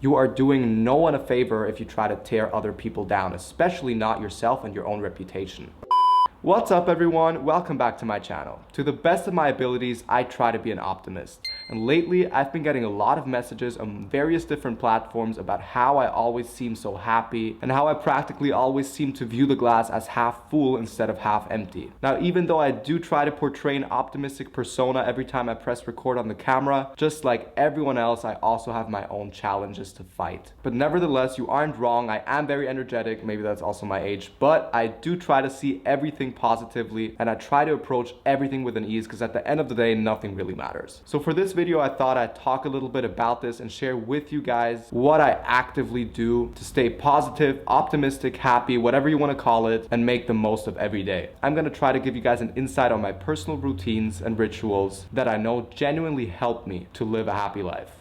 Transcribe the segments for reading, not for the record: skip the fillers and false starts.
You are doing no one a favor if you try to tear other people down, especially not yourself and your own reputation. What's up everyone? Welcome back to my channel. To the best of my abilities, I try to be an optimist. And lately, I've been getting a lot of messages on various different platforms about how I always seem so happy and how I practically always seem to view the glass as half full instead of half empty. Now, even though I do try to portray an optimistic persona every time I press record on the camera, just like everyone else, I also have my own challenges to fight. But nevertheless, you aren't wrong. I am very energetic. Maybe that's also my age, but I do try to see everything positively and I try to approach everything with an ease because at the end of the day, nothing really matters. So for this video, I thought I'd talk a little bit about this and share with you guys what I actively do to stay positive, optimistic, happy, whatever you want to call it, and make the most of every day. I'm going to try to give you guys an insight on my personal routines and rituals that I know genuinely help me to live a happy life.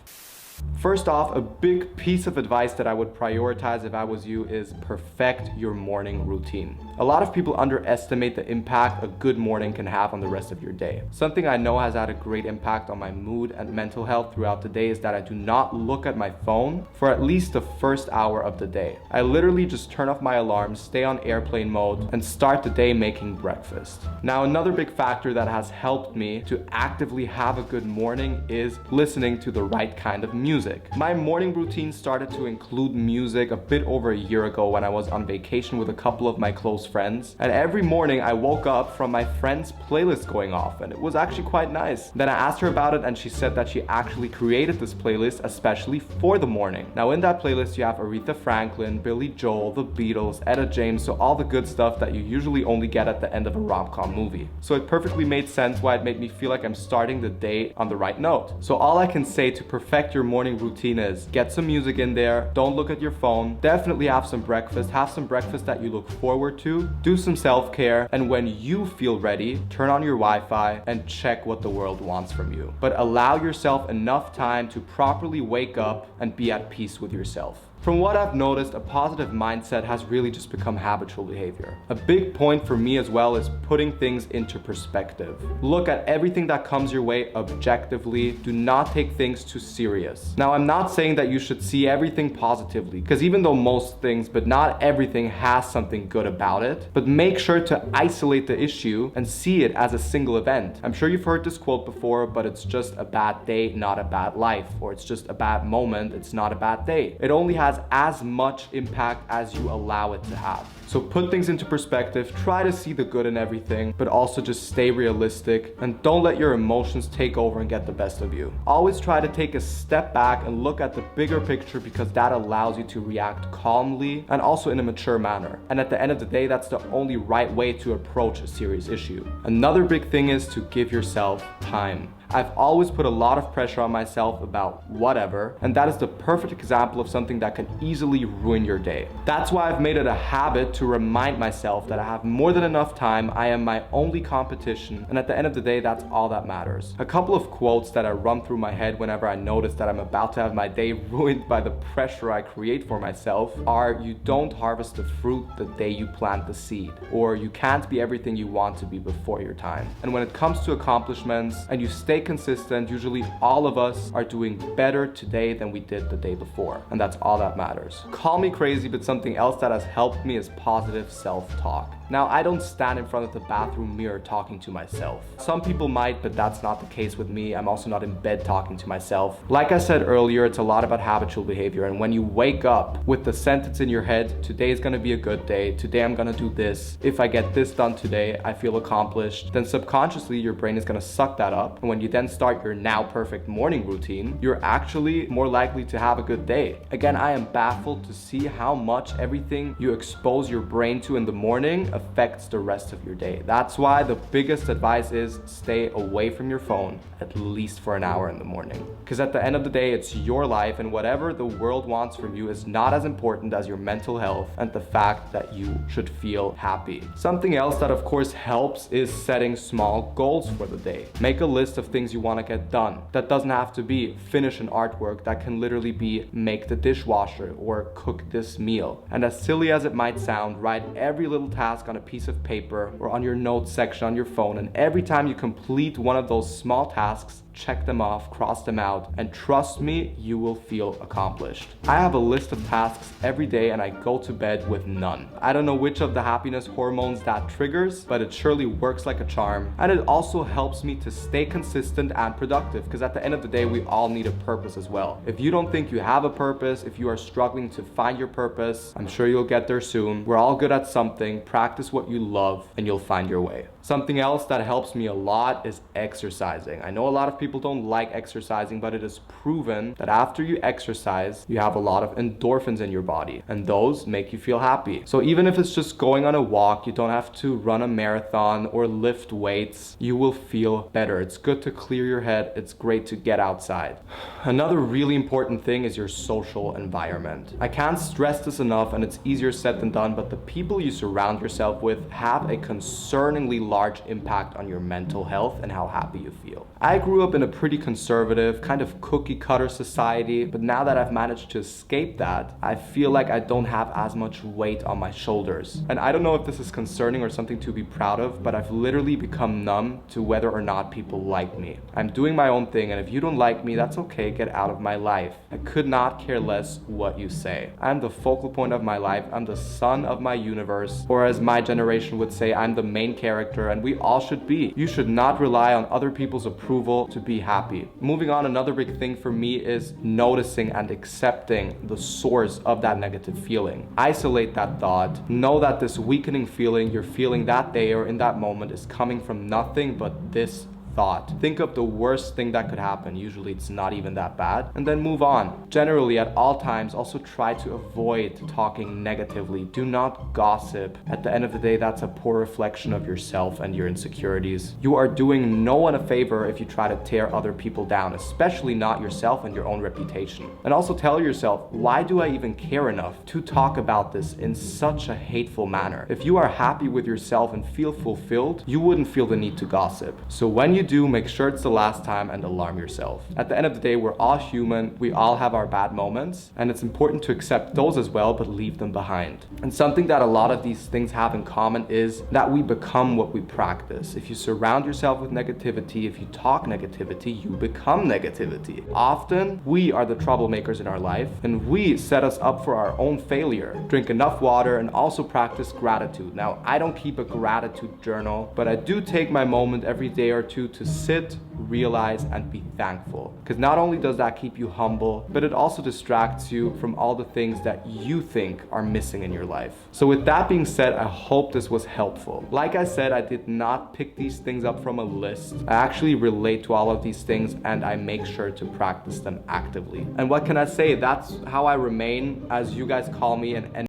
First off, a big piece of advice that I would prioritize if I was you is perfect your morning routine. A lot of people underestimate the impact a good morning can have on the rest of your day. Something I know has had a great impact on my mood and mental health throughout the day is that I do not look at my phone for at least the first hour of the day. I literally just turn off my alarm, stay on airplane mode, and start the day making breakfast. Now, another big factor that has helped me to actively have a good morning is listening to the right kind of music. My morning routine started to include music a bit over a year ago when I was on vacation with a couple of my close friends. And every morning I woke up from my friend's playlist going off and it was actually quite nice. Then I asked her about it and she said that she actually created this playlist especially for the morning. Now in that playlist you have Aretha Franklin, Billy Joel, The Beatles, Etta James, so all the good stuff that you usually only get at the end of a rom-com movie. So it perfectly made sense why it made me feel like I'm starting the day on the right note. So all I can say to perfect your morning routine is get some music in there, don't look at your phone, definitely have some breakfast that you look forward to, do some self-care, and when you feel ready, turn on your Wi-Fi and check what the world wants from you. But allow yourself enough time to properly wake up and be at peace with yourself. From what I've noticed, a positive mindset has really just become habitual behavior. A big point for me as well is putting things into perspective. Look at everything that comes your way objectively. Do not take things too serious. Now, I'm not saying that you should see everything positively, because even though most things, but not everything, has something good about it, but make sure to isolate the issue and see it as a single event. I'm sure you've heard this quote before, but it's just a bad day, not a bad life, or it's just a bad moment, it's not a bad day. It only has as much impact as you allow it to have. So put things into perspective, try to see the good in everything, but also just stay realistic and don't let your emotions take over and get the best of you. Always try to take a step back and look at the bigger picture because that allows you to react calmly and also in a mature manner. And at the end of the day, that's the only right way to approach a serious issue. Another big thing is to give yourself time. I've always put a lot of pressure on myself about whatever, and that is the perfect example of something that can easily ruin your day. That's why I've made it a habit to remind myself that I have more than enough time, I am my only competition, and at the end of the day, that's all that matters. A couple of quotes that I run through my head whenever I notice that I'm about to have my day ruined by the pressure I create for myself are, you don't harvest the fruit the day you plant the seed, or you can't be everything you want to be before your time. And when it comes to accomplishments and you stay consistent, usually all of us are doing better today than we did the day before, and that's all that matters. Call me crazy, but something else that has helped me is positive self-talk. Now, I don't stand in front of the bathroom mirror talking to myself. Some people might, but that's not the case with me. I'm also not in bed talking to myself. Like I said earlier, it's a lot about habitual behavior, and when you wake up with the sentence in your head, today is gonna be a good day, today I'm gonna do this, if I get this done today, I feel accomplished, then subconsciously your brain is gonna suck that up, and when you then start your now perfect morning routine, you're actually more likely to have a good day. Again, I am baffled to see how much everything you expose your brain to in the morning affects the rest of your day. That's why the biggest advice is stay away from your phone at least for an hour in the morning. Because at the end of the day, it's your life, and whatever the world wants from you is not as important as your mental health and the fact that you should feel happy. Something else that of course helps is setting small goals for the day. Make a list of things you want to get done. That doesn't have to be finish an artwork. That can literally be make the dishwasher or cook this meal. And as silly as it might sound, write every little task on a piece of paper or on your notes section on your phone, and every time you complete one of those small tasks, check them off, cross them out, and trust me, you will feel accomplished. I have a list of tasks every day and I go to bed with none. I don't know which of the happiness hormones that triggers, but it surely works like a charm. And it also helps me to stay consistent and productive, because at the end of the day, we all need a purpose as well. If you don't think you have a purpose, if you are struggling to find your purpose, I'm sure you'll get there soon. We're all good at something. Practice what you love and you'll find your way. Something else that helps me a lot is exercising. I know a lot of people don't like exercising, but it is proven that after you exercise, you have a lot of endorphins in your body, and those make you feel happy. So even if it's just going on a walk, you don't have to run a marathon or lift weights, you will feel better. It's good to clear your head. It's great to get outside. Another really important thing is your social environment. I can't stress this enough, and it's easier said than done, but the people you surround yourself with have a concerningly large impact on your mental health and how happy you feel. I grew up in a pretty conservative, kind of cookie cutter society, but now that I've managed to escape that, I feel like I don't have as much weight on my shoulders. And I don't know if this is concerning or something to be proud of, but I've literally become numb to whether or not people like me. I'm doing my own thing, and if you don't like me, that's okay, get out of my life. I could not care less what you say. I'm the focal point of my life, I'm the sun of my universe, or as my generation would say, I'm the main character, and we all should be. You should not rely on other people's approval to be happy. Moving on, another big thing for me is noticing and accepting the source of that negative feeling. Isolate that thought. Know that this weakening feeling you're feeling that day or in that moment is coming from nothing but this thought. Think of the worst thing that could happen. Usually it's not even that bad, and then move on. Generally, at all times, also try to avoid talking negatively. Do not gossip. At the end of the day, that's a poor reflection of yourself and your insecurities. You are doing no one a favor if you try to tear other people down, especially not yourself and your own reputation. And also tell yourself, why do I even care enough to talk about this in such a hateful manner? If you are happy with yourself and feel fulfilled, you wouldn't feel the need to gossip. So when you do, make sure it's the last time and alarm yourself. At the end of the day, we're all human. We all have our bad moments, and it's important to accept those as well, but leave them behind. And something that a lot of these things have in common is that we become what we practice. If you surround yourself with negativity, if you talk negativity, you become negativity. Often, we are the troublemakers in our life, and we set us up for our own failure. Drink enough water and also practice gratitude. Now, I don't keep a gratitude journal, but I do take my moment every day or two to sit, realize, and be thankful. Because not only does that keep you humble, but it also distracts you from all the things that you think are missing in your life. So with that being said, I hope this was helpful. Like I said, I did not pick these things up from a list. I actually relate to all of these things, and I make sure to practice them actively. And what can I say? That's how I remain, as you guys call me, an